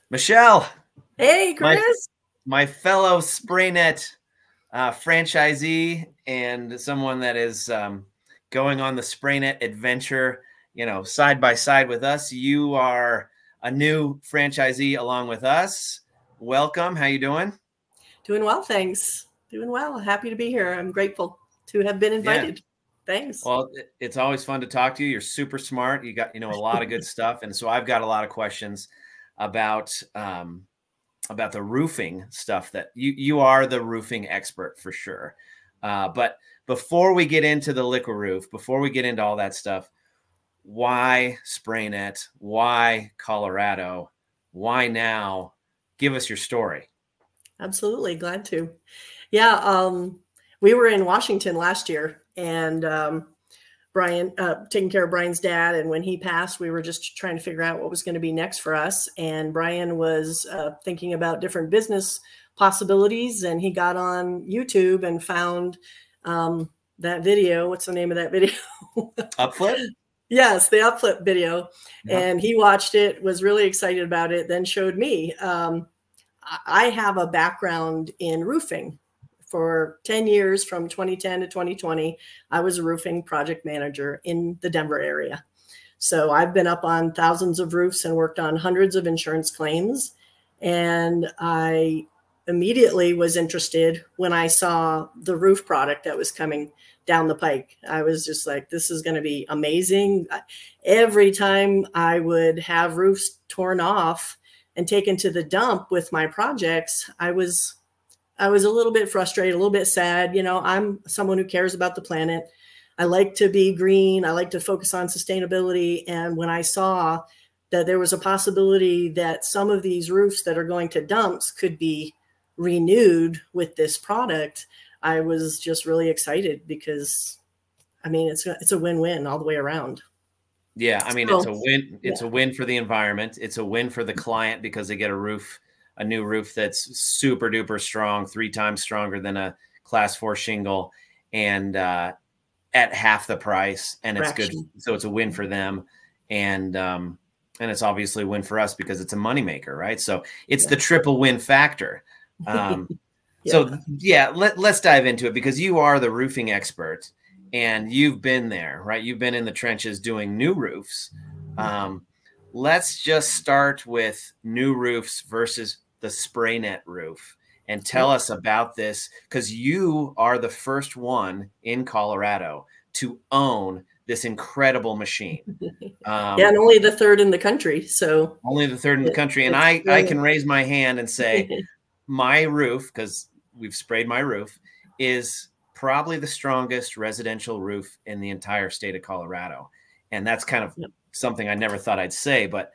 Michele, Hey, my Chris. my fellow SprayNet franchisee and someone that is going on the SprayNet adventure, side by side with us. You are a new franchisee along with us. Welcome. How you doing? Doing well, thanks. Doing well. Happy to be here. I'm grateful to have been Yeah. invited. Thanks. Well, it's always fun to talk to you. You're super smart. You got, a lot of good stuff. And so I've got a lot of questions about the roofing stuff that you are the roofing expert for sure. But before we get into the liquid roof, before we get into all that stuff, why SprayNet? Why Colorado? Why now? Give us your story. Absolutely. Glad to. Yeah. We were in Washington last year and Brian, taking care of Brian's dad. And when he passed, we were just trying to figure out what was going to be next for us. And Brian was thinking about different business possibilities. And he got on YouTube and found that video. What's the name of that video? Upflip? Yes, the upflip video. Yeah. And he watched it, was really excited about it, then showed me. I have a background in roofing. For 10 years, from 2010 to 2020, I was a roofing project manager in the Denver area. So I've been up on thousands of roofs and worked on hundreds of insurance claims. And I immediately was interested when I saw the roof product that was coming down the pike. I was just like, this is going to be amazing. Every time I would have roofs torn off and taken to the dump with my projects, I was a little bit frustrated, a little bit sad. I'm someone who cares about the planet. I like to be green. I like to focus on sustainability. And when I saw that there was a possibility that some of these roofs that are going to dumps could be renewed with this product, I was just really excited because, it's a win-win all the way around. Yeah, it's a win. It's a win for the environment. It's a win for the client because they get a new roof that's super duper strong, 3 times stronger than a class 4 shingle, and at half the price. And it's good. So it's a win for them. And it's obviously a win for us because it's a moneymaker, right? So it's the triple win factor. So yeah, let's dive into it because you are the roofing expert and you've been there, right? You've been in the trenches doing new roofs. Let's just start with new roofs versus the SprayNet roof and tell us about this because you are the first one in Colorado to own this incredible machine. And only the third in the country. So only the third in the country. And I can raise my hand and say my roof, because we've sprayed my roof, is probably the strongest residential roof in the entire state of Colorado. And that's kind of something I never thought I'd say, but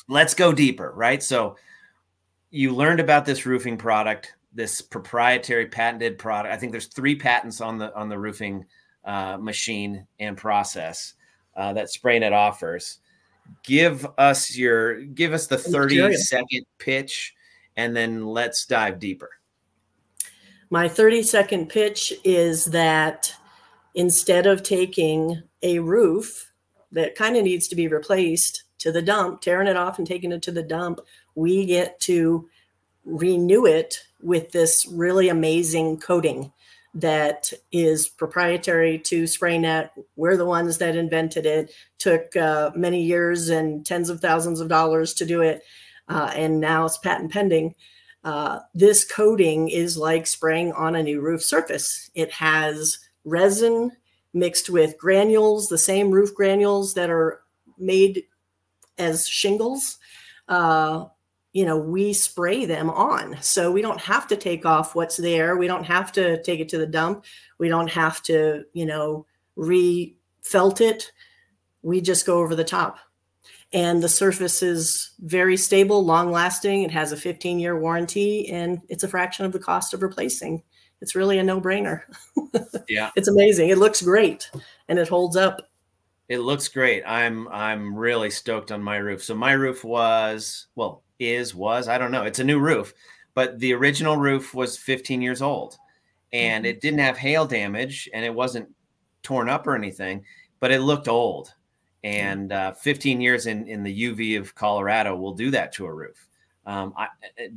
let's go deeper, right? So you learned about this roofing product, this proprietary patented product. I think there's 3 patents on the roofing machine and process that SprayNet offers. Give us the 30-second pitch, and then let's dive deeper. My 30-second pitch is that instead of taking a roof that kind of needs to be replaced to the dump, tearing it off and taking it to the dump, we get to renew it with this really amazing coating that is proprietary to SprayNet. We're the ones that invented it. Took many years and tens of thousands of dollars to do it. And now it's patent pending. This coating is like spraying on a new roof surface. It has resin mixed with granules, the same roof granules that are made as shingles. We spray them on. So we don't have to take off what's there. We don't have to take it to the dump. We don't have to, re-felt it. We just go over the top. And the surface is very stable, long lasting. It has a 15-year warranty and it's a fraction of the cost of replacing. It's really a no-brainer. Yeah. It's amazing. It looks great and it holds up. It looks great. I'm really stoked on my roof. So my roof was, I don't know. It's a new roof, but the original roof was 15 years old and it didn't have hail damage and it wasn't torn up or anything, but it looked old. and 15 years in the UV of Colorado will do that to a roof.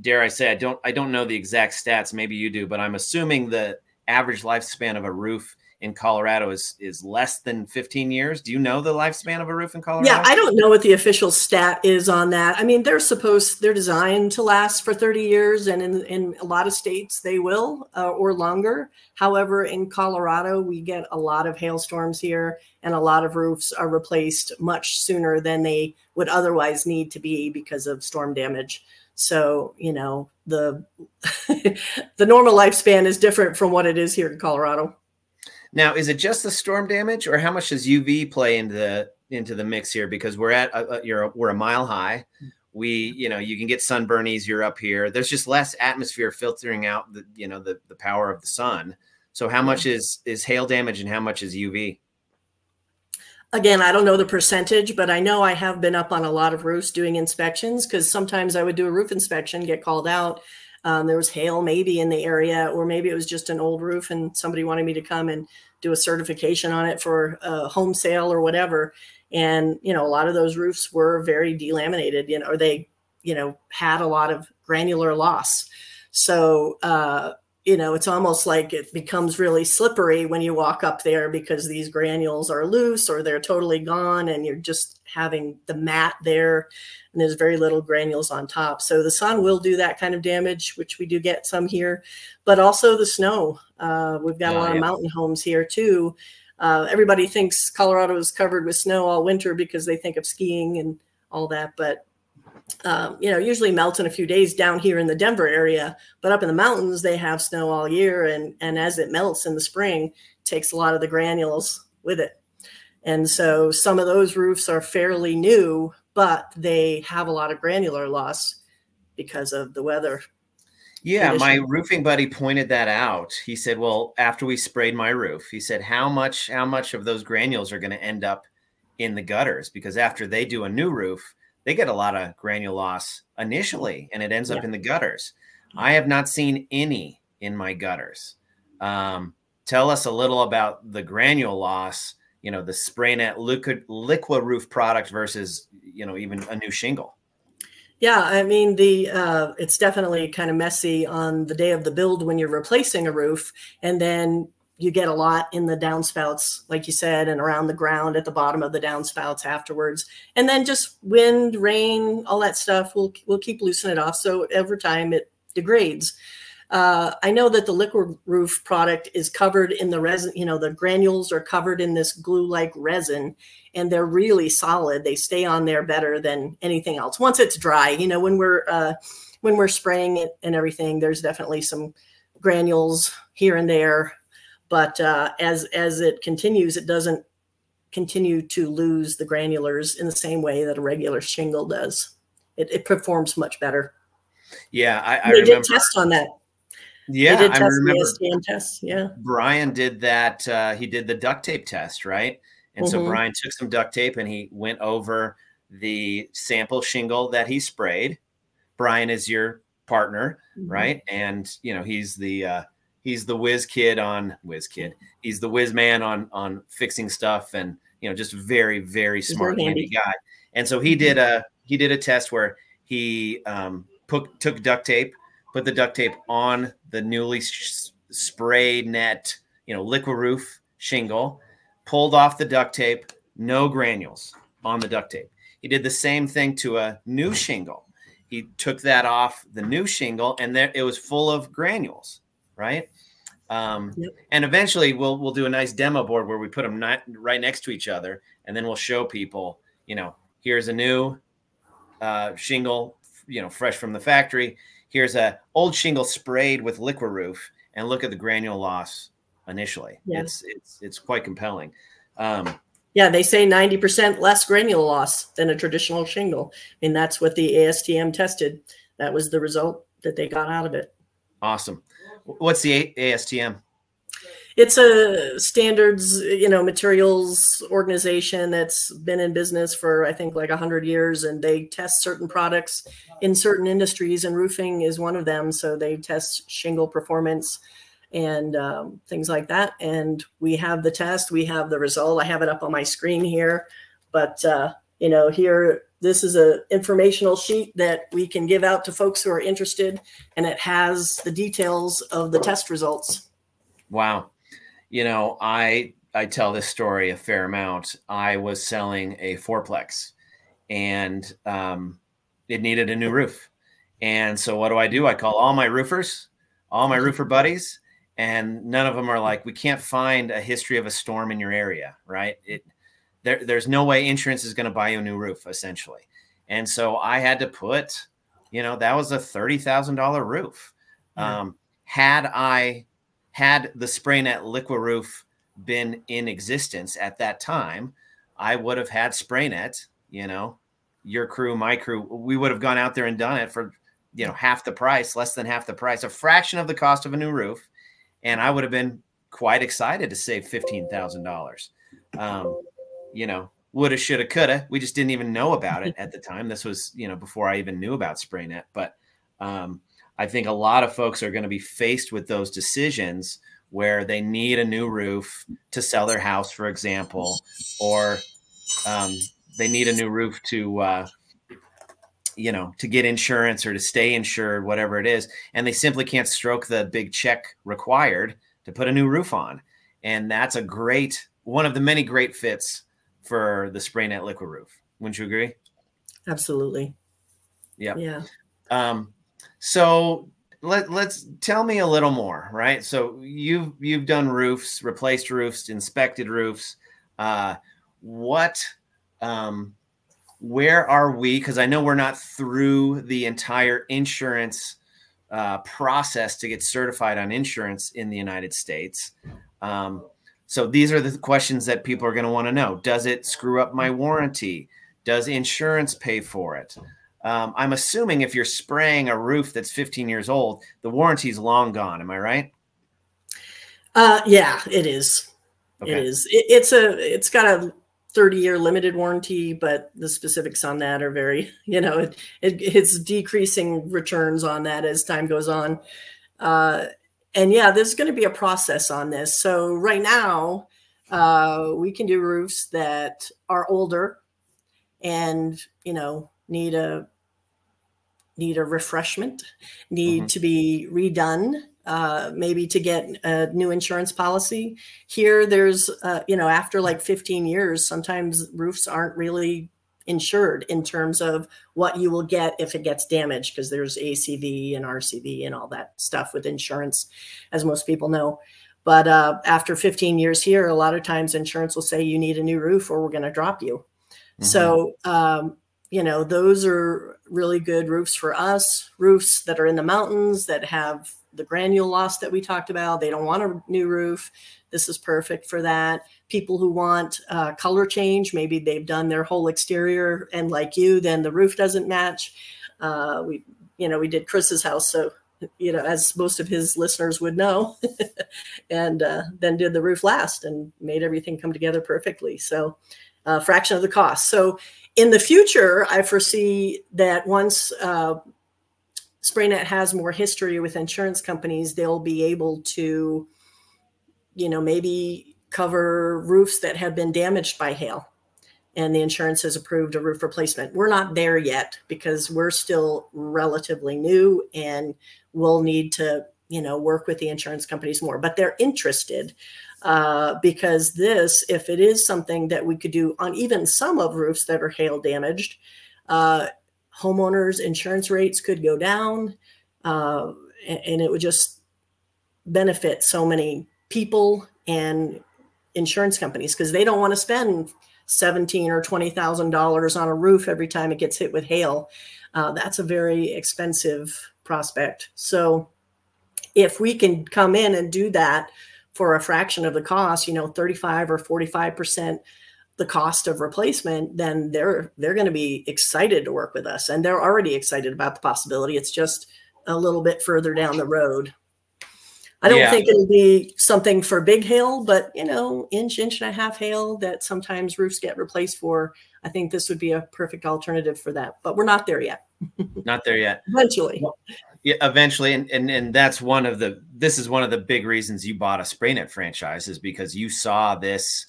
Dare I say, I don't know the exact stats. Maybe you do, but I'm assuming the average lifespan of a roof in Colorado is less than 15 years. Do you know the lifespan of a roof in Colorado? Yeah, I don't know what the official stat is on that. I mean, they're designed to last for 30 years, and in a lot of states they will, or longer. However, in Colorado, we get a lot of hailstorms here, and a lot of roofs are replaced much sooner than they would otherwise need to be because of storm damage. So, you know, the the normal lifespan is different from what it is here in Colorado. Now, is it just the storm damage, or how much does UV play into the mix here? Because we're at we're a mile high. You can get sunburn easier up here. There's just less atmosphere filtering out the power of the sun. So how much is hail damage and how much is UV? Again, I don't know the percentage, but I know I have been up on a lot of roofs doing inspections, because sometimes I would do a roof inspection, get called out. There was hail maybe in the area, or maybe it was just an old roof and somebody wanted me to come and do a certification on it for a home sale or whatever. And, you know, a lot of those roofs were very delaminated, or they, had a lot of granular loss. So, it's almost like it becomes really slippery when you walk up there, because these granules are loose or they're totally gone, and you're just having the mat there, and there's very little granules on top. So the sun will do that kind of damage, which we do get some here, but also the snow. We've got a lot of mountain homes here too. Everybody thinks Colorado is covered with snow all winter because they think of skiing and all that, but usually melts in a few days down here in the Denver area, but up in the mountains, they have snow all year. And as it melts in the spring, it takes a lot of the granules with it. And so some of those roofs are fairly new, but they have a lot of granular loss because of the weather. Yeah, my roofing buddy pointed that out. He said, well, after we sprayed my roof, he said, how much of those granules are going to end up in the gutters? Because after they do a new roof, they get a lot of granule loss initially, and it ends up in the gutters. I have not seen any in my gutters. Tell us a little about the granule loss, the spray net liquid roof product versus, even a new shingle. Yeah, I mean, it's definitely kind of messy on the day of the build when you're replacing a roof, and then you get a lot in the downspouts, like you said, and around the ground at the bottom of the downspouts afterwards. And then just wind, rain, all that stuff will keep loosening it off. So over time it degrades. I know that the liquid roof product is covered in the resin, the granules are covered in this glue-like resin, and they're really solid. They stay on there better than anything else. Once it's dry, when we're spraying it and everything, there's definitely some granules here and there. But as it continues, it doesn't continue to lose the granulars in the same way that a regular shingle does. It performs much better. Yeah, I they remember. Did test on that. Yeah, they did test I remember. The ASTM test. Yeah, Brian did that. He did the duct tape test, right? And so Brian took some duct tape and he went over the sample shingle that he sprayed. Brian is your partner, right? And he's the whiz kid. He's the whiz man on fixing stuff, and just very, very smart, handy guy. And so he did a test where he took duct tape, put the duct tape on the newly sprayed net, liquid roof shingle, pulled off the duct tape, no granules on the duct tape. He did the same thing to a new shingle. He took that off the new shingle, and there it was full of granules, right? And eventually we'll do a nice demo board where we put them right next to each other, and then we'll show people, here's a new shingle, fresh from the factory. Here's a old shingle sprayed with liquid roof, and look at the granule loss initially. Yeah. It's quite compelling. Yeah, they say 90% less granule loss than a traditional shingle. And that's what the ASTM tested. That was the result that they got out of it. Awesome. What's the ASTM? It's a standards, materials organization that's been in business for, I think, like 100 years. And they test certain products in certain industries, and roofing is one of them. So they test shingle performance and things like that. And we have the test, we have the result. I have it up on my screen here. But, you know, here, this is a informational sheet that we can give out to folks who are interested, and it has the details of the test results. Wow. You know, I tell this story a fair amount. I was selling a fourplex, and it needed a new roof. And so what do? I call all my roofers, all my roofer buddies, and none of them are like, we can't find a history of a storm in your area, right? There's no way insurance is going to buy you a new roof, essentially. And so I had to put, you know, that was a $30,000 roof. Yeah. Had the SprayNet Liqui Roof been in existence at that time, I would have had SprayNet, you know, your crew, my crew, we would have gone out there and done it for, you know, half the price, less than half the price, a fraction of the cost of a new roof. And I would have been quite excited to save $15,000. You know, woulda, shoulda, coulda. We just didn't even know about it at the time. This was, you know, before I even knew about SprayNet. But I think a lot of folks are going to be faced with those decisions where they need a new roof to sell their house, for example, or they need a new roof to, you know, to get insurance or to stay insured, whatever it is. And they simply can't stroke the big check required to put a new roof on. And that's one of the many great fits for the SprayNet Liqui Roof. Wouldn't you agree? Absolutely. Yeah. Yeah. So let's tell me a little more, right? So you've done roofs, replaced roofs, inspected roofs. Where are we? Because I know we're not through the entire insurance process to get certified on insurance in the United States. So these are the questions that people are going to want to know. Does it screw up my warranty? Does insurance pay for it? I'm assuming if you're spraying a roof that's 15 years old, the warranty's long gone. Am I right? Yeah, it is. Okay. It is. It's got a 30-year limited warranty, but the specifics on that are very, you know, it's decreasing returns on that as time goes on. And yeah, there's going to be a process on this. So right now, we can do roofs that are older and, you know, need a refreshment, need to be redone, maybe to get a new insurance policy. Here, there's, you know, after like 15 years, sometimes roofs aren't really insured in terms of what you will get if it gets damaged, because there's ACV and RCV and all that stuff with insurance, as most people know. But after 15 years here, a lot of times insurance will say you need a new roof or we're going to drop you. So, you know, those are really good roofs for us. Roofs that are in the mountains that have the granule loss that we talked about. They don't want a new roof. This is perfect for that. People who want color change, maybe they've done their whole exterior, and like you, then the roof doesn't match. We did Chris's house, so, you know, as most of his listeners would know, and then did the roof last and made everything come together perfectly. So fraction of the cost. So in the future, I foresee that once SprayNet has more history with insurance companies, they'll be able to, you know, maybe cover roofs that have been damaged by hail and the insurance has approved a roof replacement. We're not there yet because we're still relatively new and we'll need to, you know, work with the insurance companies more, but they're interested because this, if it is something that we could do on even some of roofs that are hail damaged, homeowners insurance rates could go down and it would just benefit so many people and insurance companies because they don't want to spend $17,000 or $20,000 on a roof every time it gets hit with hail. That's a very expensive prospect. So if we can come in and do that for a fraction of the cost, you know, 35 or 45% the cost of replacement, then they're going to be excited to work with us. And they're already excited about the possibility. It's just a little bit further down the road. I don't think it'll be something for big hail, but, you know, inch and a half hail that sometimes roofs get replaced for. I think this would be a perfect alternative for that, but we're not there yet. Not there yet. Eventually. Well, yeah, eventually. And that's this is one of the big reasons you bought a SprayNet franchise, is because you saw this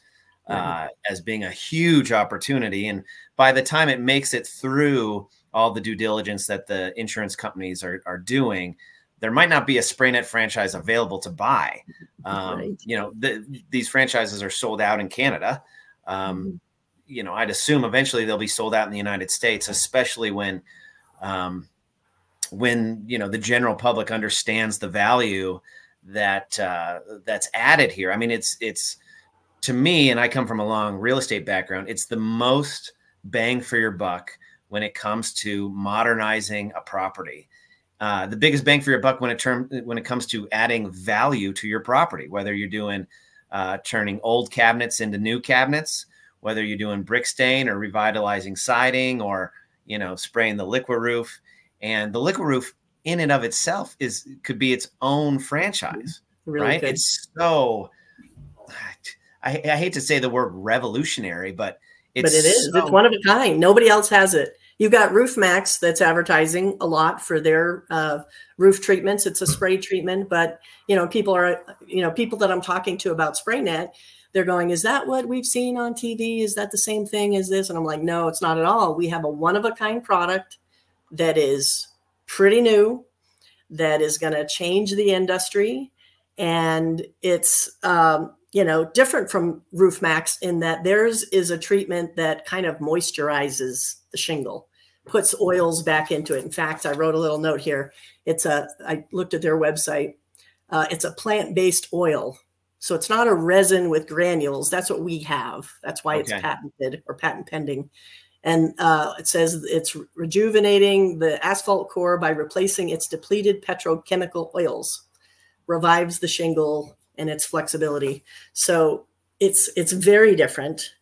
as being a huge opportunity. And by the time it makes it through all the due diligence that the insurance companies are doing, there might not be a SprayNet franchise available to buy. You know, these franchises are sold out in Canada. You know, I'd assume eventually they'll be sold out in the United States, especially when, you know, the general public understands the value that that's added here. I mean, it's to me, and I come from a long real estate background, it's the most bang for your buck when it comes to modernizing a property. The biggest bang for your buck when it comes to adding value to your property, whether you're doing turning old cabinets into new cabinets, whether you're doing brick stain or revitalizing siding, or, you know, spraying the liquid roof. And the liquid roof in and of itself could be its own franchise, really, right? Good. It's so, I hate to say the word revolutionary, but it is. It's one of a kind. Nobody else has it. You've got Roof Max that's advertising a lot for their roof treatments. It's a spray treatment, but, you know, people that I'm talking to about SprayNet, they're going, is that what we've seen on TV? Is that the same thing as this? And I'm like, no, it's not at all. We have a one-of-a-kind product that is pretty new, that is going to change the industry. And it's, you know, different from Roof Max in that theirs is a treatment that kind of moisturizes the shingle, puts oils back into it. In fact, I wrote a little note here. I looked at their website. It's a plant-based oil. So it's not a resin with granules. That's what we have. That's why it's patented or patent pending. And it says it's rejuvenating the asphalt core by replacing its depleted petrochemical oils, revives the shingle and its flexibility. So it's very different.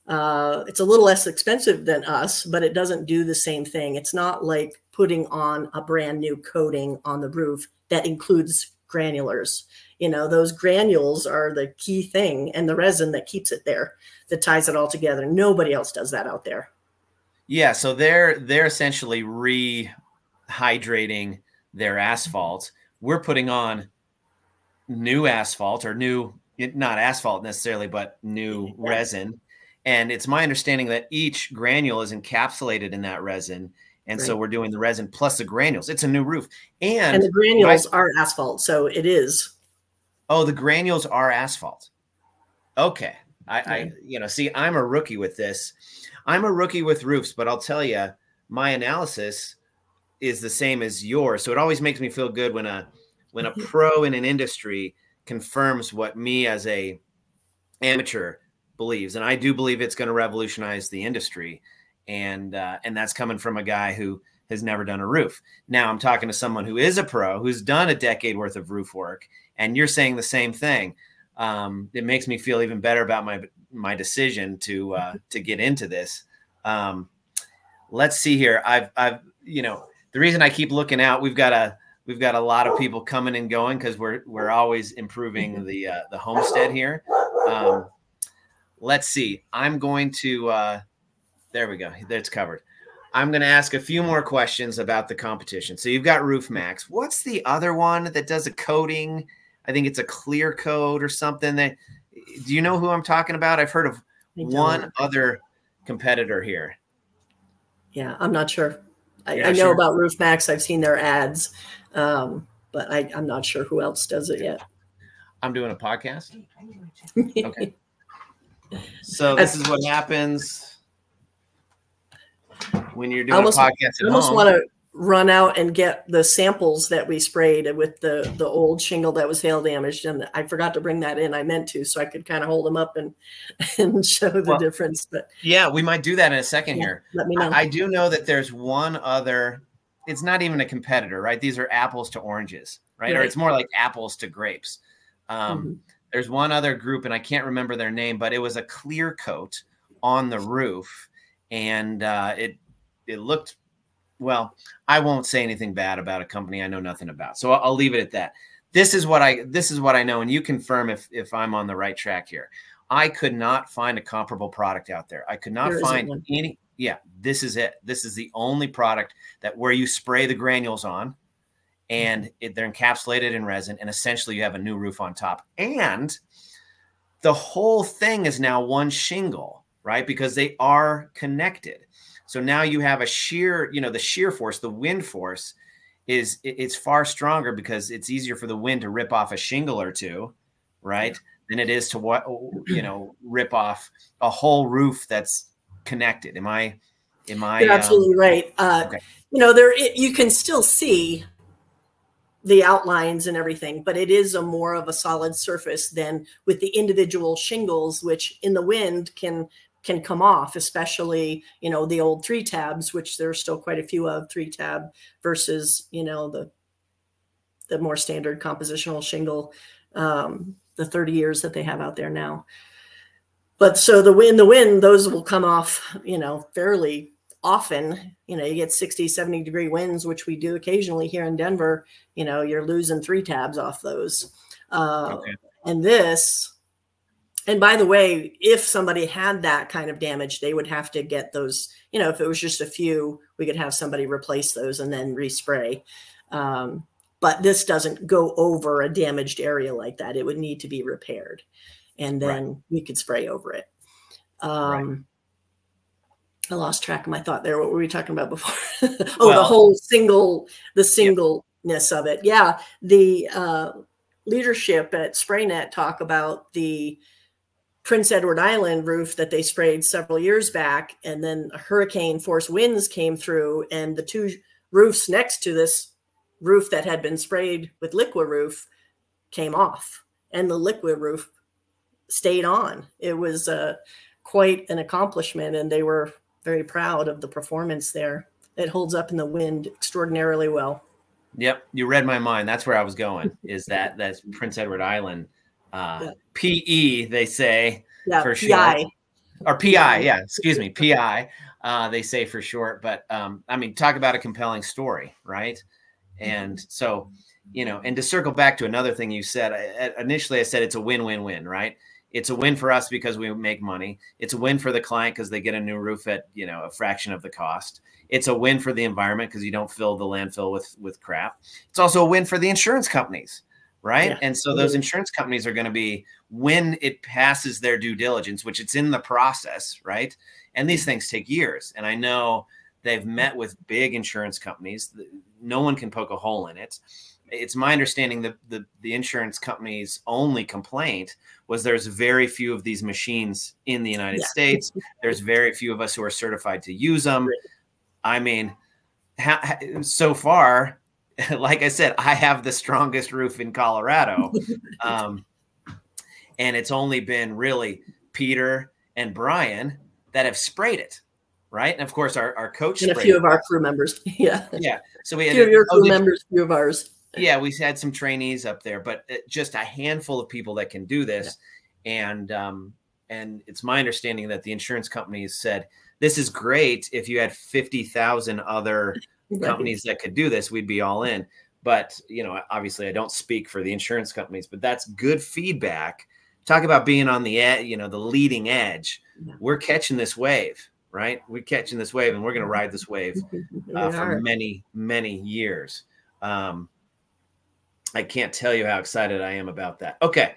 It's a little less expensive than us, but it doesn't do the same thing. It's not like putting on a brand new coating on the roof that includes granulars. You know, those granules are the key thing, and the resin that keeps it there, that ties it all together. Nobody else does that out there. Yeah, so they're essentially rehydrating their asphalt. We're putting on new asphalt, or not asphalt necessarily, but new resin. And it's my understanding that each granule is encapsulated in that resin. And so we're doing the resin plus the granules. It's a new roof. And the granules are asphalt, so it is. Oh, the granules are asphalt. Okay. You know, see, I'm a rookie with this. I'm a rookie with roofs, but I'll tell you, my analysis is the same as yours. So it always makes me feel good when a pro in an industry confirms what me as a amateur believes. And I do believe it's going to revolutionize the industry. And that's coming from a guy who has never done a roof. Now I'm talking to someone who is a pro, who's done a decade worth of roof work, and you're saying the same thing. It makes me feel even better about my decision to get into this. Let's see here. I've you know, the reason I keep looking out, we've got a lot of people coming and going because we're always improving the homestead here. Let's see. I'm going to there we go. That's covered. I'm going to ask a few more questions about the competition. So you've got Roof Max. What's the other one that does a coating? I think it's a clear coat or something. Do you know who I'm talking about? I've heard of one other competitor here. Yeah, I'm not sure. I know about Roof Max. I've seen their ads, but I'm not sure who else does it yet. I'm doing a podcast. Okay. So this is what happens when you're doing a podcast at home. I almost want to run out and get the samples that we sprayed with the old shingle that was hail damaged, and I forgot to bring that in. I meant to, so I could kind of hold them up and show the difference. But yeah, we might do that in a second here. Let me know. I do know that there's one other. It's not even a competitor, right? These are apples to oranges, right? Or it's more like apples to grapes. There's one other group, and I can't remember their name, but it was a clear coat on the roof, and it looked, well, I won't say anything bad about a company I know nothing about, so I'll leave it at that. This is what I know, and you confirm if I'm on the right track here. I could not find a comparable product out there. I could not find any. Yeah, this is it. This is the only product where you spray the granules on, and they're encapsulated in resin, and essentially you have a new roof on top. And the whole thing is now one shingle, right? Because they are connected. So now you have a shear, the shear force, the wind force it's far stronger because it's easier for the wind to rip off a shingle or two, right? Than it is to rip off a whole roof that's connected. Am I? You're absolutely right. Okay. You can still see the outlines and everything, but it is more of a solid surface than with the individual shingles, which in the wind can come off, especially, the old 3-tabs, which there's still quite a few of 3-tab versus, the more standard compositional shingle, the 30 years that they have out there now. But so the wind, those will come off, fairly often. You get 60, 70 degree winds, which we do occasionally here in Denver. You're losing 3-tabs off those. Okay. And by the way, if somebody had that kind of damage, they would have to get those, if it was just a few, we could have somebody replace those and then respray. But this doesn't go over a damaged area like that. It would need to be repaired, and then we could spray over it. I lost track of my thought there. What were we talking about before? The singleness of it. Yeah. The leadership at SprayNet talk about the Prince Edward Island roof that they sprayed several years back, and then hurricane force winds came through, and the 2 roofs next to this roof that had been sprayed with liquid roof came off, and the liquid roof stayed on. It was quite an accomplishment, and they were very proud of the performance there. It holds up in the wind extraordinarily well. Yep, you read my mind. That's where I was going. Is that's Prince Edward Island, PE they say for short, or PI? Yeah, excuse me, PI. They say for short, but I mean, talk about a compelling story, right? And so, and to circle back to another thing you said, initially I said it's a win-win-win, right? It's a win for us because we make money. It's a win for the client because they get a new roof at, a fraction of the cost. It's a win for the environment because you don't fill the landfill with crap. It's also a win for the insurance companies, right? Yeah. And so those insurance companies are going to be, when it passes their due diligence, which it's in the process, right? And these things take years. And I know they've met with big insurance companies. No one can poke a hole in it. It's my understanding that the insurance company's only complaint was there's very few of these machines in the United States. There's very few of us who are certified to use them. I mean, so far, like I said, I have the strongest roof in Colorado. And it's only been really Peter and Brian that have sprayed it. Right. And of course, our coach and a few of our crew members. Yeah. So we had a few of your crew members, a few of ours. Yeah, we had some trainees up there, but just a handful of people that can do this. And it's my understanding that the insurance companies said, this is great. If you had 50,000 other companies that could do this, we'd be all in. But, obviously I don't speak for the insurance companies, but that's good feedback. Talk about being on the edge, the leading edge. We're catching this wave, right? We're catching this wave, and we're going to ride this wave for many, many years. I can't tell you how excited I am about that. Okay.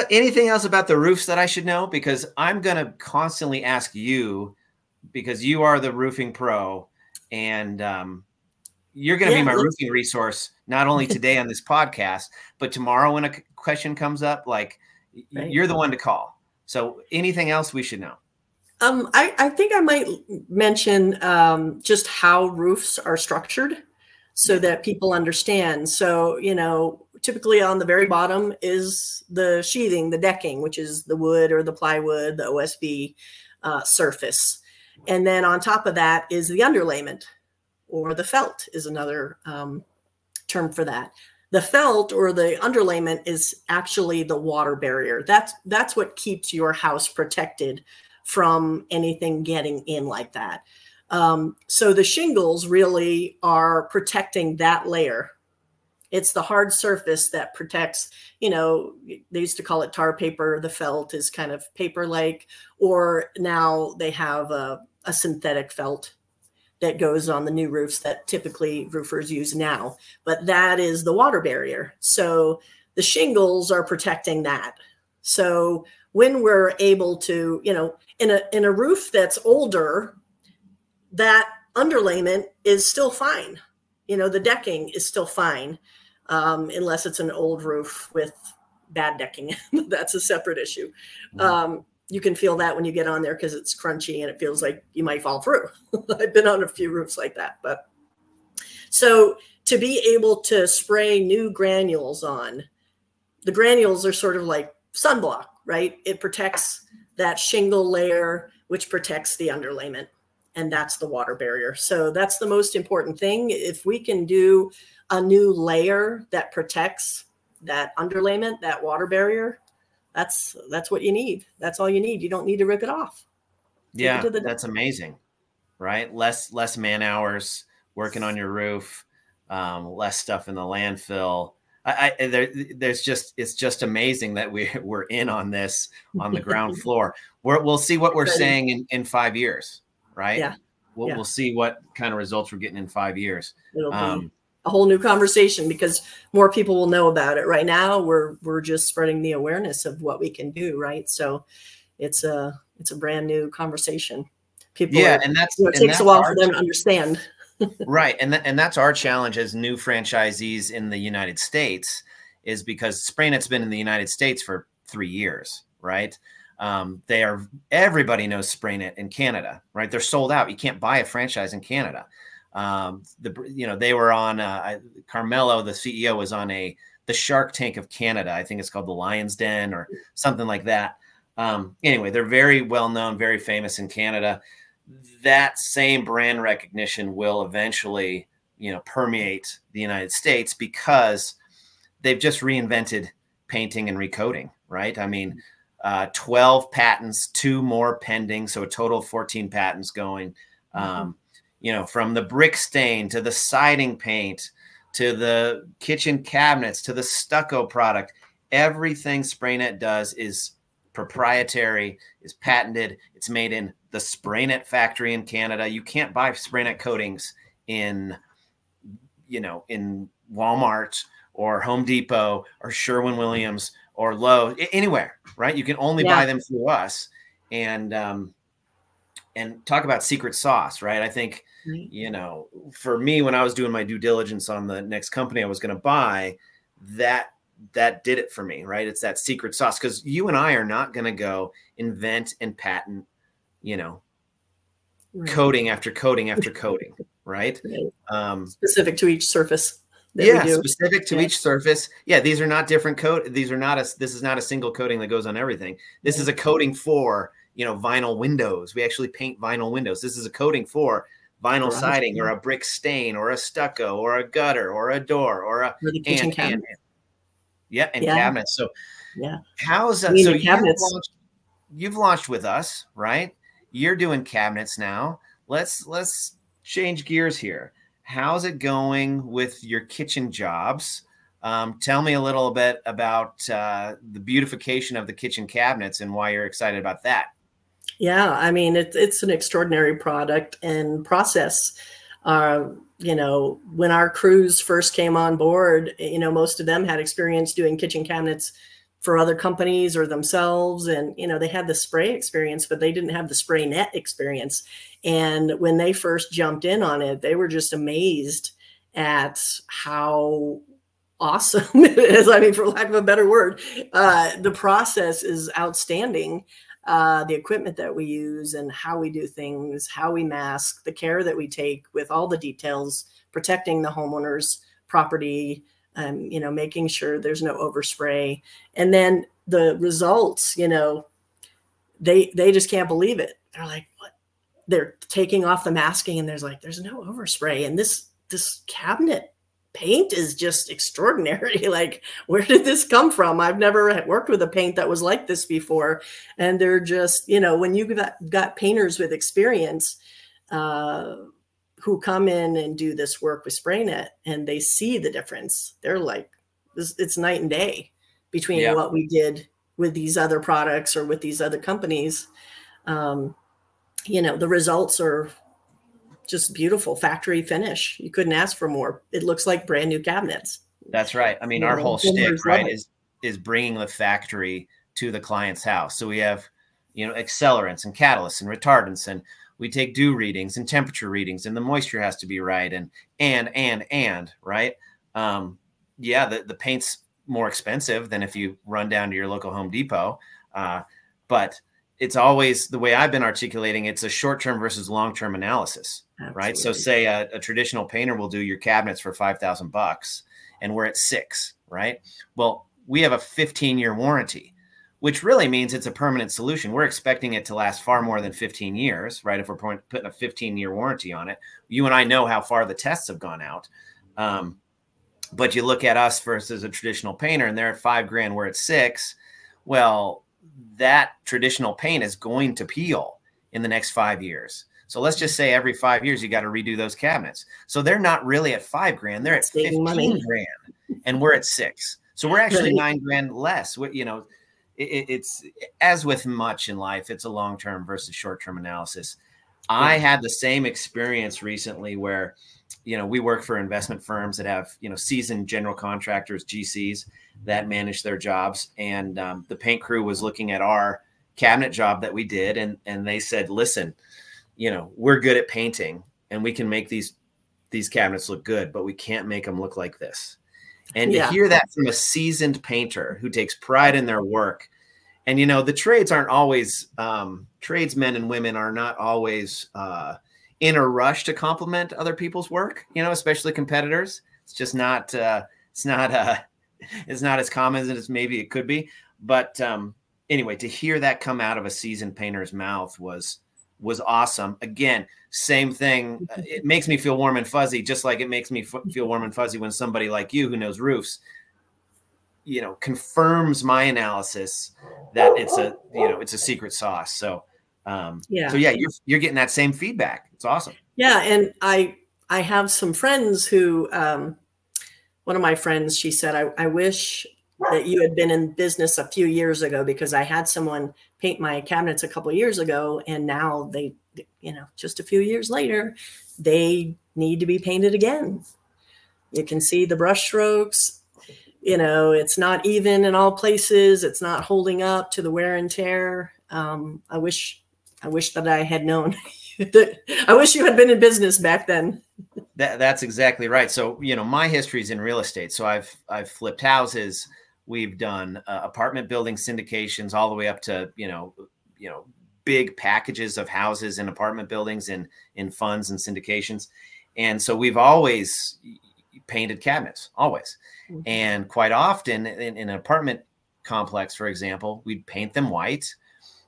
Anything else about the roofs that I should know? Because I'm going to constantly ask you, because you are the roofing pro, and you're going to be my roofing resource, not only today on this podcast, but tomorrow when a question comes up, you're the one to call. So anything else we should know? I think I might mention just how roofs are structured, so that people understand. So, typically on the very bottom is the sheathing, the decking, which is the wood or the plywood, the OSB surface. And then on top of that is the underlayment, or the felt is another term for that. The felt or the underlayment is actually the water barrier. That's what keeps your house protected from anything getting in like that. So the shingles really are protecting that layer. It's the hard surface that protects, they used to call it tar paper. The felt is kind of paper-like, or now they have a synthetic felt that goes on the new roofs that typically roofers use now. But that is the water barrier. So the shingles are protecting that. So when we're able to, in a roof that's older, that underlayment is still fine. The decking is still fine, unless it's an old roof with bad decking. That's a separate issue. You can feel that when you get on there because it's crunchy and it feels like you might fall through. I've been on a few roofs like that. But so to be able to spray new granules on, the granules are sort of like sunblock, right? It protects that shingle layer, which protects the underlayment. And that's the water barrier. So that's the most important thing. If we can do a new layer that protects that underlayment, that water barrier, that's what you need. That's all you need. You don't need to rip it off. Yeah, that's amazing, right? Less man hours working on your roof, less stuff in the landfill. It's just amazing that we're in on this on the ground floor. We'll see what we're saying in 5 years, right? Yeah. We'll see what kind of results we're getting in 5 years. It'll be a whole new conversation because more people will know about it. Right now, we're just spreading the awareness of what we can do, right? So it's a brand new conversation. People, and it takes a while for them to understand. Right. And that's our challenge as new franchisees in the United States, is because SprayNet's been in the United States for 3 years, right? Everybody knows SprayNet in Canada, right? They're sold out. You can't buy a franchise in Canada. They were on, Carmelo, the CEO, was on the Shark Tank of Canada. I think it's called the Lion's Den or something like that. Anyway, they're very well known, very famous in Canada. That same brand recognition will eventually, permeate the United States because they've just reinvented painting and recoating, right? I mean, 12 patents, 2 more pending, so a total of 14 patents going. From the brick stain to the siding paint to the kitchen cabinets to the stucco product, everything SprayNet does is proprietary, is patented. It's made in the SprayNet factory in Canada. You can't buy SprayNet coatings in Walmart or Home Depot or Sherwin-Williams or Lowe's, anywhere, right? You can only buy them through us. And talk about secret sauce, right? I think, for me, when I was doing my due diligence on the next company I was going to buy, that did it for me, right? It's that secret sauce, because you and I are not going to go invent and patent, coating after coating after coating, right? Specific to each surface. Specific to each surface. Yeah, these are not different coat. This is not a single coating that goes on everything. This is a coating for, vinyl windows. We actually paint vinyl windows. This is a coating for vinyl siding or a brick stain or a stucco or a gutter or a door or a kitchen cabinet. Cabinets. So how's that? So you've launched with us, right? You're doing cabinets now. Let's change gears here. How's it going with your kitchen jobs? Tell me a little bit about the beautification of the kitchen cabinets and why you're excited about that. Yeah, I mean, it's an extraordinary product and process. When our crews first came on board, most of them had experience doing kitchen cabinets for other companies or themselves. And, they had the spray experience, but they didn't have the SprayNet experience. And when they first jumped in on it, they were just amazed at how awesome it is. I mean, for lack of a better word, the process is outstanding. The equipment that we use and how we do things, how we mask, the care that we take with all the details, protecting the homeowner's property, making sure there's no overspray. And then the results, they just can't believe it. They're like, what? They're taking off the masking and there's no overspray. And this cabinet paint is just extraordinary. Like, where did this come from? I've never worked with a paint that was like this before. And they're just, when you got painters with experience who come in and do this work with SprayNet and they see the difference, they're like, it's night and day between what we did with these other products or with these other companies. The results are just beautiful. Factory finish. You couldn't ask for more. It looks like brand new cabinets. That's right. I mean, our whole shtick, right, is bringing the factory to the client's house. So we have, accelerants and catalysts and retardants, and we take dew readings and temperature readings, and the moisture has to be right. And right. Yeah, the paint's more expensive than if you run down to your local Home Depot. But it's always the way I've been articulating. It's a short-term versus long-term analysis, Absolutely. right? So say a traditional painter will do your cabinets for $5,000 and we're at 6, right? Well, we have a 15-year warranty, which really means it's a permanent solution. We're expecting it to last far more than 15 years, right? If we're putting a 15-year warranty on it, you and I know how far the tests have gone out. But you look at us versus a traditional painter and they're at $5,000, we're at 6. Well, that traditional paint is going to peel in the next 5 years. So let's just say every 5 years, you got to redo those cabinets. So they're not really at $5,000, they're at $15,000 and we're at 6. So we're actually $9,000 less. It's as with much in life, it's a long-term versus short-term analysis. I had the same experience recently where, we work for investment firms that have, seasoned general contractors, GCs that manage their jobs. And the paint crew was looking at our cabinet job that we did. And they said, listen, we're good at painting and we can make these cabinets look good, but we can't make them look like this. And to hear that from a seasoned painter who takes pride in their work. And, the trades aren't always, tradesmen and women are not always in a rush to compliment other people's work, especially competitors. It's just not, it's not as common as maybe it could be. But anyway, to hear that come out of a seasoned painter's mouth was awesome. Again, same thing. It makes me feel warm and fuzzy, just like it makes me feel warm and fuzzy when somebody like you who knows roofs, confirms my analysis that it's a secret sauce. So, you're getting that same feedback. It's awesome. Yeah. And I have some friends who, one of my friends, she said, I wish that you had been in business a few years ago, because I had someone paint my cabinets a couple of years ago, and now they, just a few years later, they need to be painted again. You can see the brush strokes, it's not even in all places. It's not holding up to the wear and tear. I wish that I had known. I wish you had been in business back then. That's exactly right. So, my history is in real estate. So I've flipped houses. We've done apartment building syndications all the way up to, big packages of houses and apartment buildings in funds and syndications. And so we've always painted cabinets, always. Mm-hmm. And quite often in an apartment complex, for example, we'd paint them white.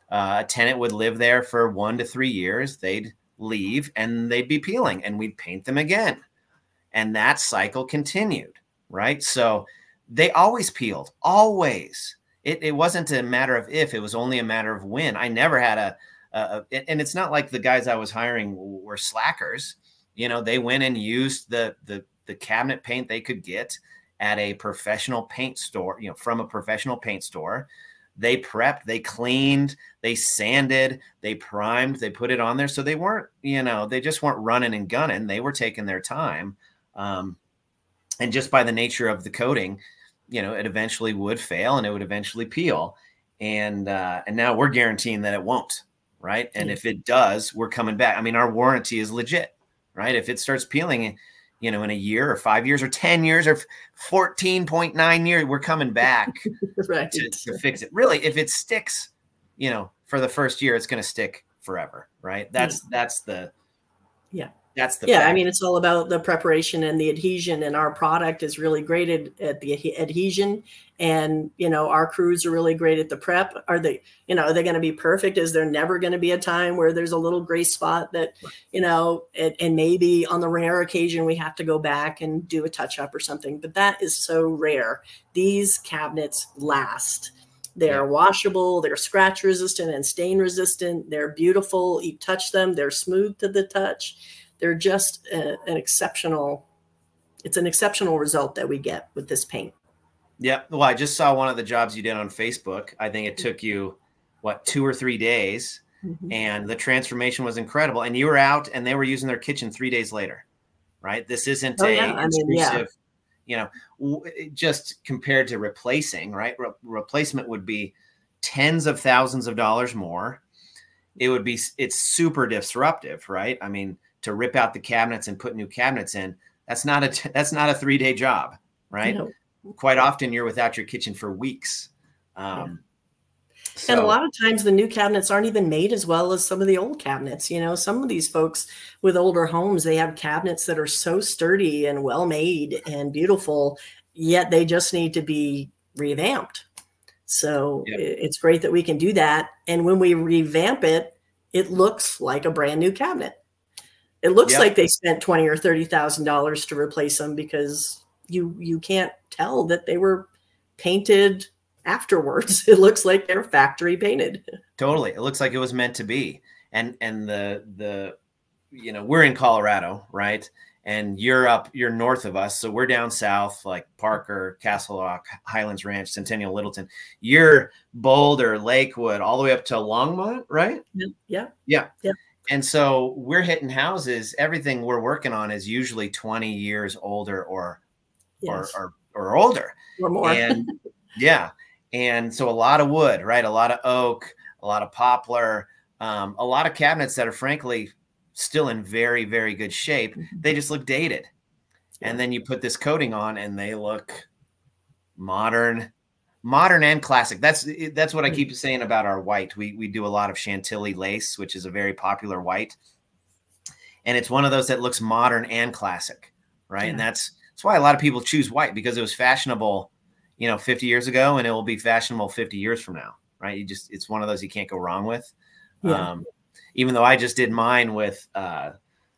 A tenant would live there for 1 to 3 years. They'd leave and they'd be peeling and we'd paint them again. And that cycle continued, right? So they always peeled, always. It wasn't a matter of if, it was only a matter of when. I never had and it's not like the guys I was hiring were slackers. They went and used the cabinet paint they could get at a professional paint store, from a professional paint store. They prepped, they cleaned, they sanded, they primed, they put it on there. So they weren't, they just weren't running and gunning. They were taking their time. And just by the nature of the coating, it eventually would fail and it would eventually peel. And now we're guaranteeing that it won't, right? And if it does, we're coming back. I mean, our warranty is legit, right? If it starts peeling, in a year or 5 years or 10 years or 14.9 years, we're coming back right. to fix it. Really, if it sticks, for the first year, it's going to stick forever, right? That's the fact. I mean, it's all about the preparation and the adhesion, and our product is really great at the adhesion. And, our crews are really great at the prep. Are they going to be perfect? Is there never going to be a time where there's a little gray spot that, and maybe on the rare occasion we have to go back and do a touch up or something, but that is so rare. These cabinets last. They're washable, they're scratch resistant and stain resistant. They're beautiful. You touch them, they're smooth to the touch. They're just it's an exceptional result that we get with this paint. Yeah. Well, I just saw one of the jobs you did on Facebook. I think it took you, 2 or 3 days, and the transformation was incredible. And you were out and they were using their kitchen 3 days later, right? This isn't just compared to replacing, right? Replacement would be tens of thousands of dollars more. It's super disruptive, right? I mean, to rip out the cabinets and put new cabinets in, that's not a 3-day job, right? No. Quite often you're without your kitchen for weeks. And a lot of times the new cabinets aren't even made as well as some of the old cabinets. You know, some of these folks with older homes, they have cabinets that are so sturdy and well made and beautiful, yet they just need to be revamped. So it's great that we can do that. And when we revamp it, it looks like a brand new cabinet. It looks like they spent $20,000 or $30,000 to replace them, because you can't tell that they were painted afterwards. It looks like they're factory painted. Totally. It looks like it was meant to be. And the we're in Colorado, right? And you're north of us. So we're down south, like Parker, Castle Rock, Highlands Ranch, Centennial, Littleton. You're Boulder, Lakewood, all the way up to Longmont, right? Yeah. And so we're hitting houses. Everything we're working on is usually 20 years older or older. Or more. And and so a lot of wood, right? A lot of oak, a lot of poplar, a lot of cabinets that are frankly still in very, very good shape. They just look dated. And then you put this coating on and they look modern and classic. That's what I keep saying about our white. We do a lot of Chantilly lace, which is a very popular white. And it's one of those that looks modern and classic, right? And that's why a lot of people choose white, because it was fashionable, 50 years ago, and it will be fashionable 50 years from now, right? It's one of those you can't go wrong with. Even though I just did mine with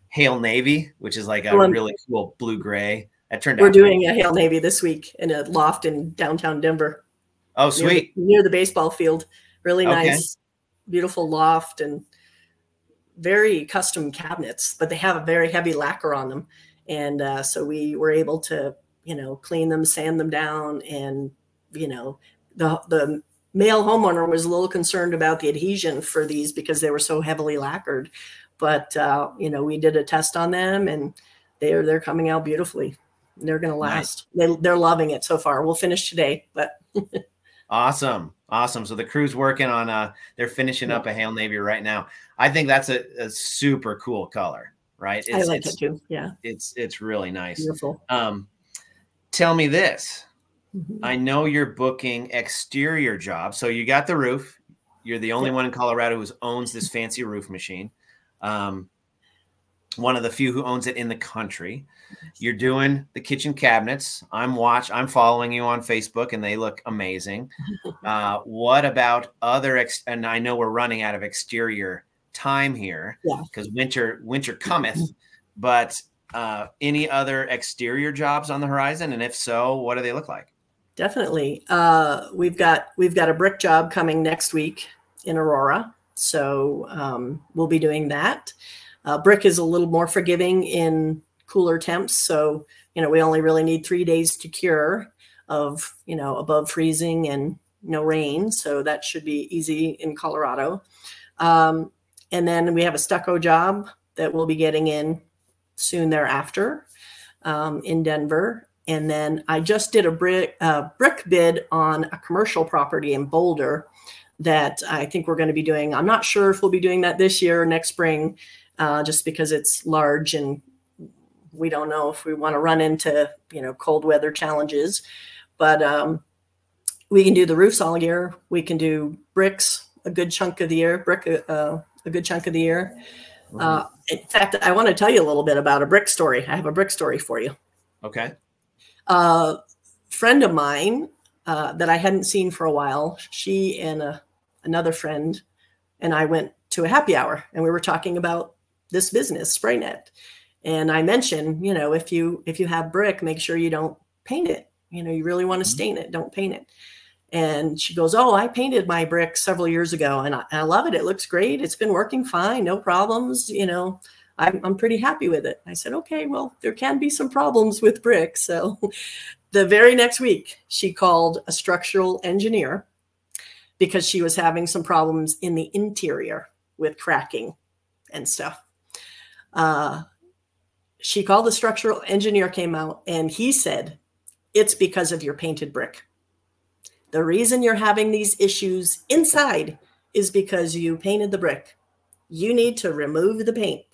Hail Navy, which is like a really cool blue gray. That turned out. We're doing a Hail Navy this week in a loft in downtown Denver. Oh, sweet. Near the baseball field. Really nice, beautiful loft, and very custom cabinets, but they have a very heavy lacquer on them. And so we were able to, clean them, sand them down. And, the male homeowner was a little concerned about the adhesion for these because they were so heavily lacquered. But, we did a test on them, and they're coming out beautifully. They're going to last. Nice. They're loving it so far. We'll finish today, but. Awesome. So the crew's working on, they're finishing up a Hail Navy right now. I think that's a super cool color, right? I like it too. Yeah. It's really nice. Beautiful. Tell me this. I know you're booking exterior jobs. So you got the roof. You're the only one in Colorado who owns this fancy roof machine. One of the few who owns it in the country. You're doing the kitchen cabinets. I'm following you on Facebook, and they look amazing. What about other, and I know we're running out of exterior time here because winter cometh, but any other exterior jobs on the horizon? And if so, what do they look like? Definitely. We've got a brick job coming next week in Aurora. So we'll be doing that. Brick is a little more forgiving in cooler temps. So, we only really need 3 days to cure of, above freezing and no rain. So that should be easy in Colorado. And then we have a stucco job that we'll be getting in soon thereafter in Denver. And then I just did a brick bid on a commercial property in Boulder that I think we're going to be doing. I'm not sure if we'll be doing that this year or next spring, just because it's large and we don't know if we want to run into, cold weather challenges. But we can do the roofs all year. We can do bricks a good chunk of the year, a good chunk of the year. In fact, I want to tell you a little bit about a brick story. I have a brick story for you. Okay. A friend of mine that I hadn't seen for a while, she and another friend and I went to a happy hour, and we were talking about this business, SprayNet. And I mentioned, if you have brick, make sure you don't paint it. You really want to stain it. Don't paint it. And she goes, "Oh, I painted my brick several years ago, and I love it. It looks great. It's been working fine. No problems. I'm pretty happy with it." I said, "Okay, well, there can be some problems with brick." So the very next week, she called a structural engineer because she was having some problems in the interior with cracking and stuff. She called the structural engineer, came out, and he said, "It's because of your painted brick. The reason you're having these issues inside is because you painted the brick. You need to remove the paint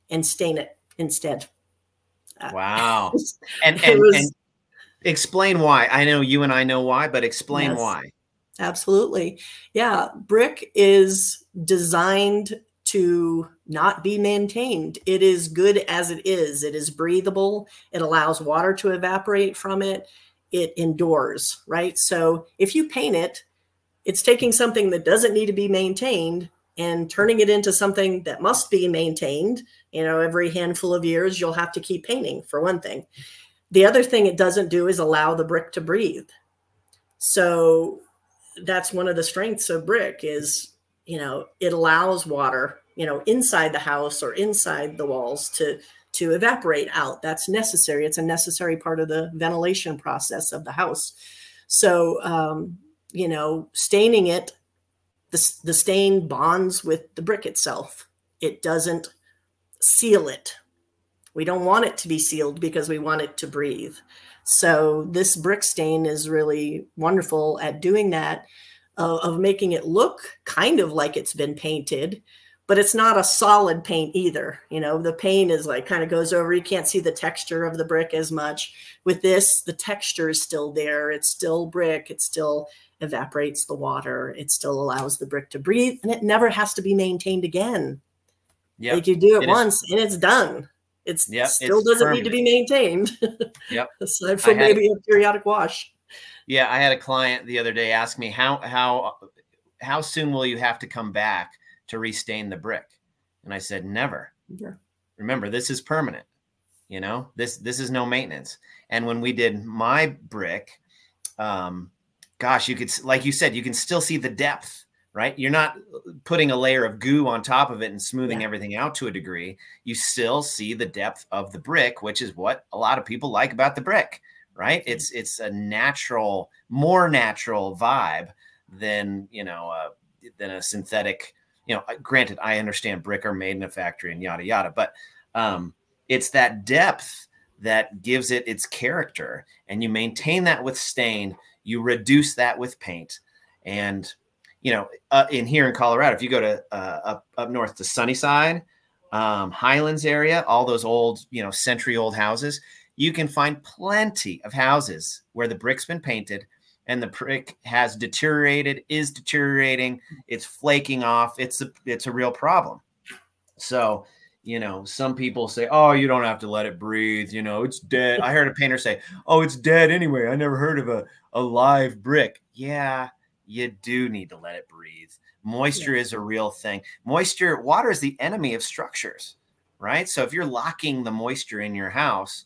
and stain it instead. Wow. And it was explain why. I know you and I know why, but explain yes, why. absolutely. Yeah, brick is designed to not be maintained. It is good as it is. It is breathable. It allows water to evaporate from it. It endures, right? So if you paint it, it's taking something that doesn't need to be maintained and turning it into something that must be maintained. You know, every handful of years, you'll have to keep painting, for one thing. The other thing it doesn't do is allow the brick to breathe. So that's one of the strengths of brick is, you know, it allows water, you know, inside the house or inside the walls to evaporate out. That's necessary. It's a necessary part of the ventilation process of the house. So, you know, staining it, the stain bonds with the brick itself. It doesn't seal it. We don't want it to be sealed because we want it to breathe. So this brick stain is really wonderful at doing that, of making it look kind of like it's been painted, but it's not a solid paint either. You know, the paint is like kind of goes over. You can't see the texture of the brick as much. With this, the texture is still there. It's still brick. It still evaporates the water. It still allows the brick to breathe, and it never has to be maintained again. Yeah, like you do it once and it's done. It still doesn't need to be maintained. Yep. Aside from maybe a periodic wash. Yeah, I had a client the other day ask me how soon will you have to come back to restain the brick? And I said, never. Yeah. Remember, this is permanent. You know, this is no maintenance. And when we did my brick, gosh, you could, like you said, you can still see the depth, right? You're not putting a layer of goo on top of it and smoothing everything out to a degree. You still see the depth of the brick, which is what a lot of people like about the brick, right? It's a natural, more natural vibe than, you know, than a synthetic, you know. Granted, I understand brick are made in a factory and yada, yada, but it's that depth that gives it its character, and you maintain that with stain, you reduce that with paint. And, you know, in here in Colorado, if you go to up north to Sunnyside, Highlands area, all those old, you know, century-old houses, you can find plenty of houses where the brick's been painted and the brick has deteriorated, is deteriorating, it's flaking off. It's a real problem. So, you know, some people say, oh, you don't have to let it breathe. You know, it's dead. I heard a painter say, oh, it's dead anyway. I never heard of a live brick. Yeah, you do need to let it breathe. Moisture is a real thing. Water is the enemy of structures, right? So if you're locking the moisture in your house,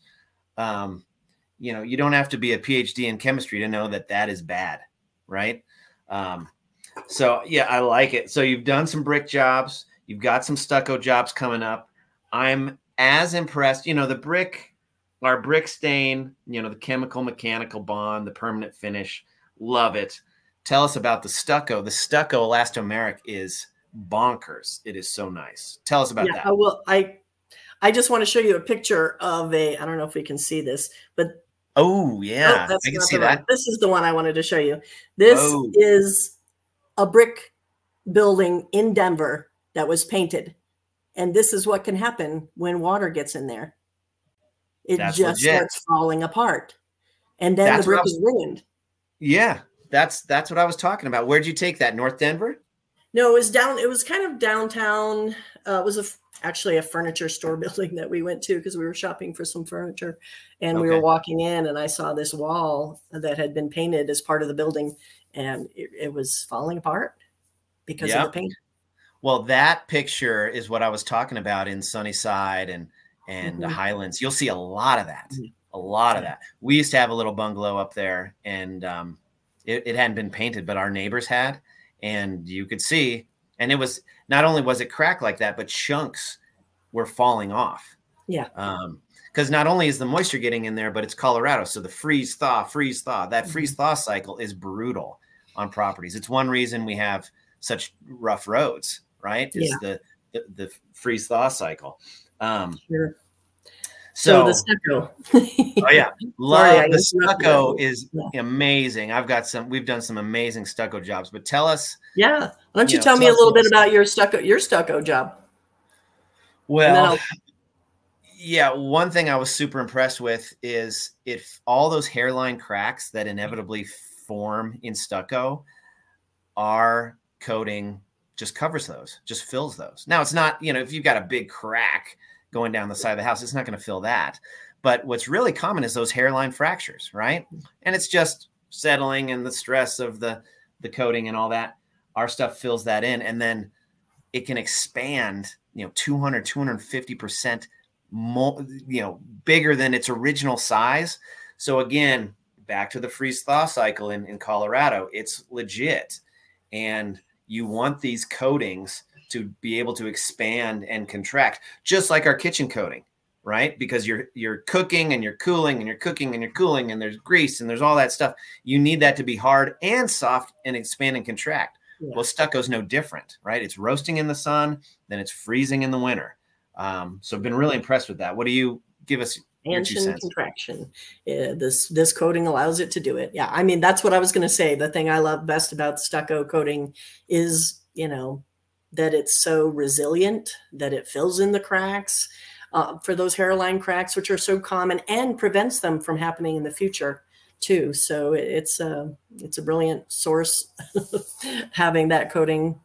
you know, you don't have to be a PhD in chemistry to know that that is bad, right? So yeah, I like it. So you've done some brick jobs. You've got some stucco jobs coming up. I'm as impressed, you know, our brick stain, you know, the chemical mechanical bond, the permanent finish. Love it. Tell us about the stucco. The stucco elastomeric is bonkers. It is so nice. Tell us about that. I just want to show you a picture of I don't know if we can see this, but oh yeah, I can see that. This is the one I wanted to show you. This is a brick building in Denver that was painted. And this is what can happen when water gets in there. It just starts falling apart. And then the brick is ruined. Yeah, that's what I was talking about. Where'd you take that? North Denver? No, it was kind of downtown. It was actually a furniture store building that we went to because we were shopping for some furniture. And we were walking in and I saw this wall that had been painted as part of the building. And it was falling apart because of the paint. Well, that picture is what I was talking about in Sunnyside and the Highlands. You'll see a lot of that, a lot of that. We used to have a little bungalow up there, and it hadn't been painted, but our neighbors had, and you could see, and it was, not only was it cracked like that, but chunks were falling off. Yeah. Because not only is the moisture getting in there, but it's Colorado. So the freeze thaw. That freeze thaw cycle is brutal on properties. It's one reason we have such rough roads, right? Is the freeze thaw cycle. Sure. So the So, stucco. oh yeah, Sorry, I love the stucco interrupted. is amazing. We've done some amazing stucco jobs, but tell us, Yeah. Why don't you tell me tell a us little about bit the about stucco. your stucco job? And then Well, I'll yeah, one thing I was super impressed with is if all those hairline cracks that inevitably form in stucco, our coating just covers those, just fills those. Now it's not, if you've got a big crack going down the side of the house, it's not going to fill that. But what's really common is those hairline fractures, right? And it's just settling and the stress of the coating and all that. Our stuff fills that in, and then it can expand, 200, 250% more, bigger than its original size. So again, back to the freeze thaw cycle in Colorado, it's legit. And you want these coatings to be able to expand and contract, just like our kitchen coating, right? Because you're cooking and you're cooling and you're cooking and you're cooling, and there's grease and there's all that stuff. You need that to be hard and soft and expand and contract. Yeah. Well, stucco's no different, right? It's roasting in the sun, then it's freezing in the winter. So I've been really impressed with that. What do you give us? Expansion, contraction. This coating allows it to do it. Yeah, I mean, that's what I was going to say. The thing I love best about stucco coating is, that it's so resilient, that it fills in the cracks for those hairline cracks, which are so common, and prevents them from happening in the future too. So it's a brilliant source. Having that coating,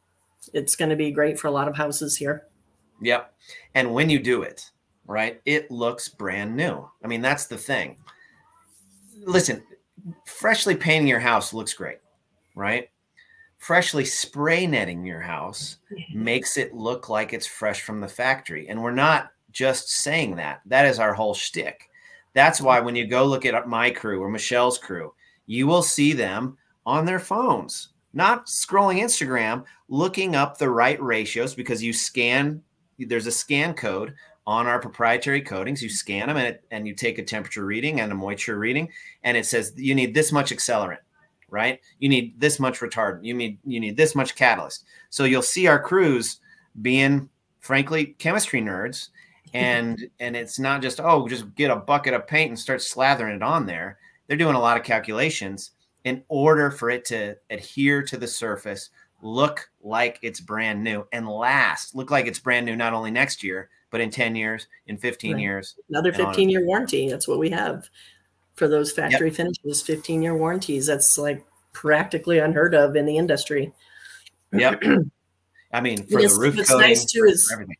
it's going to be great for a lot of houses here. Yep. And when you do it, right, it looks brand new. I mean, that's the thing. Listen, freshly painting your house looks great, right? Freshly spray netting your house makes it look like it's fresh from the factory. And we're not just saying that. That is our whole shtick. That's why when you go look at my crew or Michelle's crew, you will see them on their phones, not scrolling Instagram, looking up the right ratios, because you scan, there's a scan code on our proprietary coatings. You scan them and you take a temperature reading and a moisture reading, and it says you need this much accelerant, right? You need this much retardant. You need this much catalyst. So you'll see our crews being, frankly, chemistry nerds. And it's not just, just get a bucket of paint and start slathering it on there. They're doing a lot of calculations in order for it to adhere to the surface, look like it's brand new, and look like it's brand new not only next year, but in 10 years, in 15 years. Another 15-year warranty. That's what we have for those factory finishes, 15-year warranties. That's like practically unheard of in the industry. Yep. I mean, for the roof coating, nice too is everything.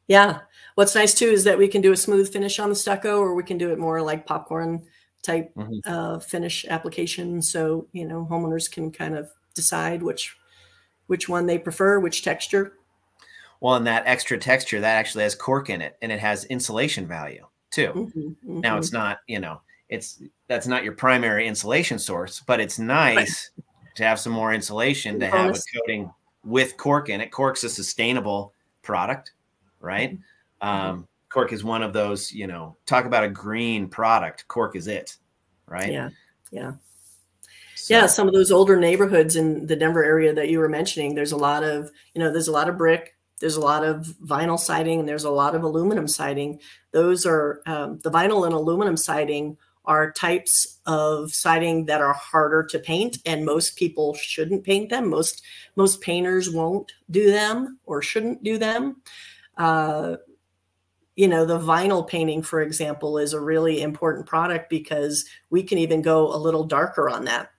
Yeah. What's nice too is that we can do a smooth finish on the stucco, or we can do it more like popcorn type finish application. So, homeowners can kind of decide which one they prefer, which texture. Well, and that extra texture, that actually has cork in it, and it has insulation value too. Now it's not, that's not your primary insulation source, but it's nice to have some more insulation, to have a coating with cork in it. Cork's a sustainable product, right? Cork is one of those, talk about a green product. Cork is it, right? Yeah. Yeah. So, yeah. Some of those older neighborhoods in the Denver area that you were mentioning, there's a lot of, there's a lot of brick, there's a lot of vinyl siding, and there's a lot of aluminum siding. Those are the vinyl and aluminum siding are types of siding that are harder to paint, and most people shouldn't paint them. Most painters won't do them or shouldn't do them. The vinyl painting, for example, is a really important product because we can even go a little darker on that.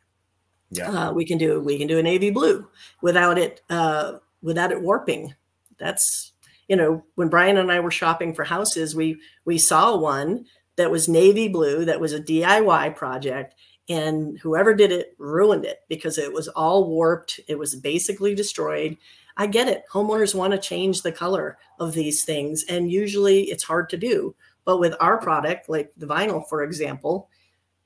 Yeah, we can do a navy blue without it warping. That's, when Brian and I were shopping for houses, we saw one that was navy blue, that was a DIY project, and whoever did it ruined it because it was all warped. It was basically destroyed. I get it. Homeowners want to change the color of these things, and usually it's hard to do. But with our product, like the vinyl, for example,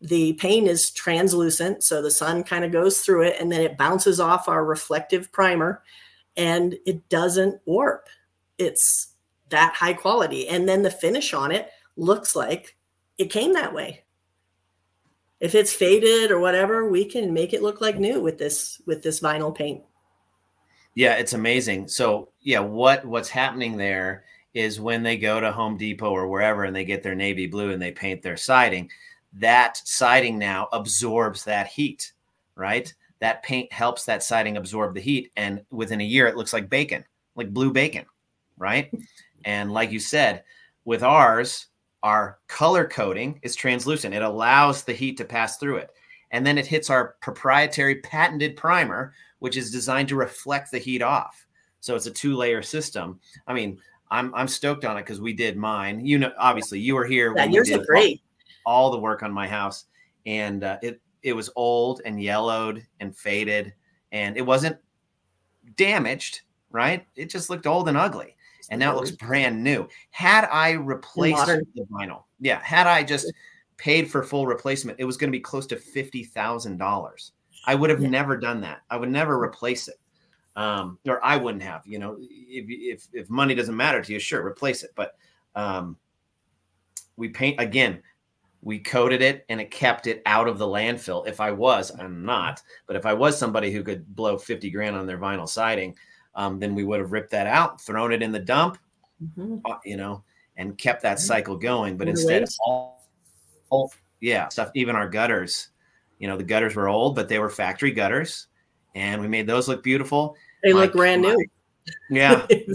the paint is translucent, so the sun kind of goes through it, and then it bounces off our reflective primer, and it doesn't warp. It's that high quality. And then the finish on it looks like it came that way. If it's faded or whatever, we can make it look like new with this vinyl paint. Yeah, it's amazing. So yeah, what's happening there is when they go to Home Depot or wherever and they get their navy blue and they paint their siding. That siding now absorbs that heat, right? That paint helps that siding absorb the heat. And within a year, it looks like bacon, like blue bacon, right? And like you said, with ours, our color coating is translucent. It allows the heat to pass through it. And then it hits our proprietary patented primer, which is designed to reflect the heat off. So it's a 2-layer system. I mean, I'm stoked on it because we did mine. You know, obviously you were here when yours we did are great. all the work on my house, and it was old and yellowed and faded, and it wasn't damaged, right? It just looked old and ugly, and now it looks brand new. Had I replaced the vinyl, had I just paid for full replacement, it was going to be close to $50,000. I would have never done that. I would never replace it. Or I wouldn't have, you know, if money doesn't matter to you, sure, replace it. But we coated it and it kept it out of the landfill. I'm not, but if I was somebody who could blow 50 grand on their vinyl siding, then we would have ripped that out, thrown it in the dump, you know, and kept that cycle going. But instead, stuff, even our gutters, you know, the gutters were old, but they were factory gutters. And we made those look beautiful. They look brand new. Yeah, it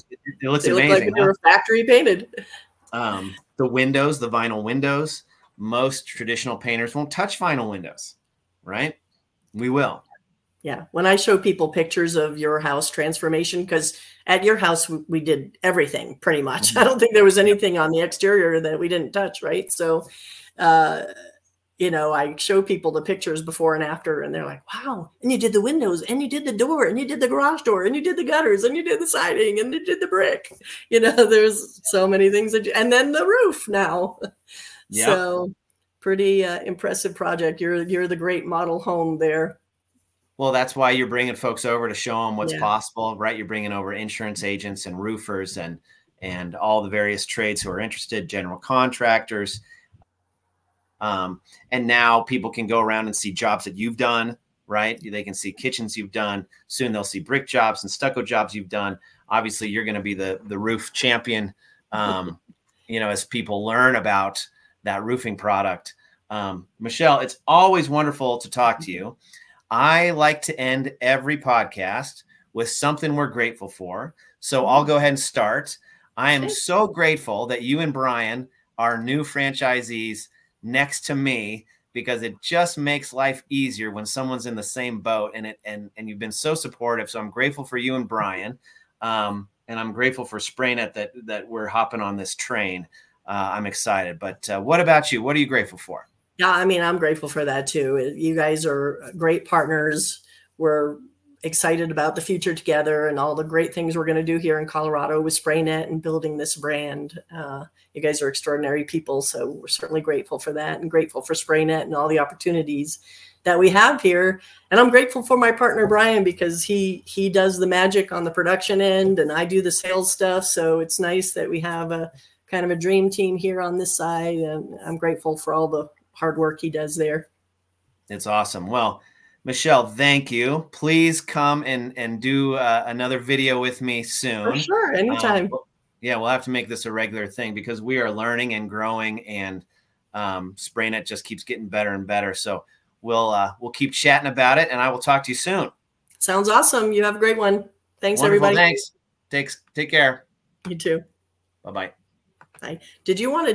looks amazing. Look like they were factory painted. The windows, the vinyl windows, most traditional painters won't touch vinyl windows, right? We will. Yeah. When I show people pictures of your house transformation, because at your house, we did everything pretty much. I don't think there was anything on the exterior that we didn't touch, right? So, you know, I show people the pictures before and after, and they're like, wow. And you did the windows, and you did the door, and you did the garage door, and you did the gutters, and you did the siding, and you did the brick. You know, there's so many things and then the roof now. Yep. So pretty impressive project. You're the great model home there. Well, that's why you're bringing folks over to show them what's possible, right? You're bringing over insurance agents and roofers and all the various trades who are interested, general contractors. And now people can go around and see jobs that you've done, right? They can see kitchens you've done. Soon they'll see brick jobs and stucco jobs you've done. Obviously, you're going to be the roof champion, you know, as people learn about that roofing product. Michele, it's always wonderful to talk to you. I like to end every podcast with something we're grateful for. So I'll go ahead and start. I am so grateful that you and Brian are new franchisees next to me, because it just makes life easier when someone's in the same boat, and you've been so supportive. So I'm grateful for you and Brian. And I'm grateful for SprayNet that we're hopping on this train. I'm excited. But what about you? What are you grateful for? Yeah, I mean, I'm grateful for that too. You guys are great partners. We're excited about the future together and all the great things we're going to do here in Colorado with SprayNet and building this brand. You guys are extraordinary people, so we're certainly grateful for that, and grateful for SprayNet and all the opportunities that we have here. And I'm grateful for my partner, Brian, because he does the magic on the production end and I do the sales stuff. So it's nice that we have a kind of a dream team here on this side. And I'm grateful for all the hard work he does there. It's awesome. Well, Michele, thank you. Please come and do another video with me soon. For sure. Anytime. Yeah, we'll have to make this a regular thing because we are learning and growing, and SprayNet just keeps getting better and better. So we'll keep chatting about it, and I will talk to you soon. Sounds awesome. You have a great one. Thanks, Wonderful, everybody. Thanks. Take care. You too. Bye-bye. Bye. Did you want to